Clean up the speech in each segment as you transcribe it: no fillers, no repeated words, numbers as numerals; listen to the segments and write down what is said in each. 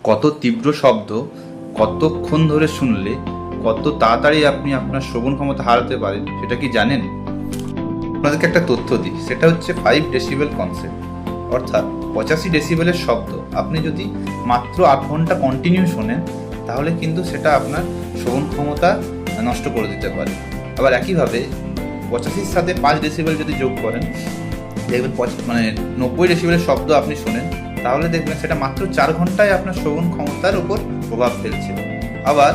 কত তীব্র শব্দ কতক্ষণ ধরে শুনলে কত তাড়াতাড়ি আপনি আপনার শ্রবণ ক্ষমতা হারাতে পারেন সেটা কি জানেন? আপনাদেরকে একটা তথ্য দিই, সেটা হচ্ছে 5 ডেসিবেল কনসেপ্ট। অর্থাৎ 85 ডেসিবেলের শব্দ আপনি যদি মাত্র 8 ঘন্টা কন্টিনিউ শোনেন তাহলে কিন্তু সেটা আপনার শ্রবণ ক্ষমতা নষ্ট করে দিতে পারে। আবার একইভাবে 85-র সাথে 5 ডেসিবেল যদি যোগ করেন, দেখবেন 90 ডেসিবেলের শব্দ আপনি শোনেন, তাহলে দেখবেন সেটা মাত্র 4 ঘন্টায় আপনার শ্রবণ ক্ষমতার উপর প্রভাব ফেলছে। আবার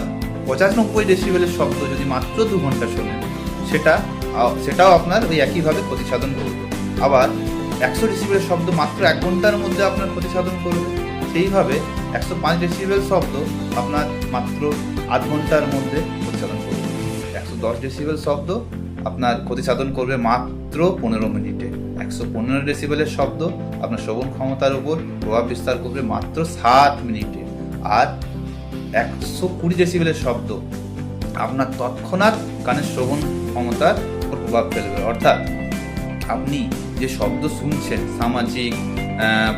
95-90 ডেসিবেলের শব্দ যদি মাত্র 2 ঘন্টা শোনেন, সেটাও আপনার ওই একইভাবে ক্ষতি সাধন করবে। আবার 100 ডেসিবেলের শব্দ মাত্র 1 ঘন্টার মধ্যে আপনার ক্ষতি সাধন করবে। সেইভাবে 105 ডেসিবেল শব্দ আপনার মাত্র 8 ঘন্টার মধ্যে ক্ষতি সাধন করবে। 110 ডেসিবেল শব্দ আপনার ক্ষতি সাধন করবে মাত্র 15 মিনিটে। 115 ডেসিবেলের শব্দ আপনার শ্রবণ ক্ষমতার উপর প্রভাব বিস্তার করবে মাত্র 7 মিনিটে। আর 120 ডেসিবেলের শব্দ আপনার তৎক্ষণাৎ কানের শ্রবণ ক্ষমতার উপর প্রভাব ফেলবে। অর্থাৎ আপনি যে শব্দ শুনছেন, সামাজিক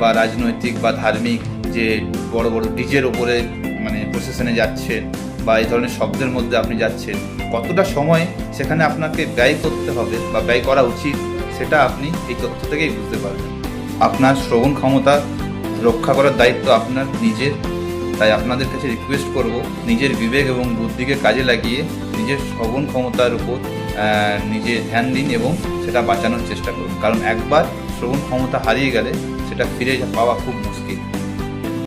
বা রাজনৈতিক বা ধার্মিক, যে বড় বড় ডিজের ওপরে প্রসেশনে যাচ্ছেন বা এই ধরনের শব্দের মধ্যে আপনি যাচ্ছেন, কতটা সময় সেখানে আপনাকে ব্যয় করতে হবে বা ব্যয় করা উচিত, সেটা আপনি এই তথ্য থেকেই বুঝতে পারবেন। আপনার শ্রবণ ক্ষমতা রক্ষা করার দায়িত্ব আপনার নিজের। তাই আপনাদের কাছে রিকোয়েস্ট করব, নিজের বিবেক এবং বুদ্ধিকে কাজে লাগিয়ে নিজের শ্রবণ ক্ষমতার উপর নিজে ধ্যান দিন এবং সেটা বাঁচানোর চেষ্টা করুন। কারণ একবার শ্রবণ ক্ষমতা হারিয়ে গেলে সেটা ফিরে পাওয়া খুব মুশকিল।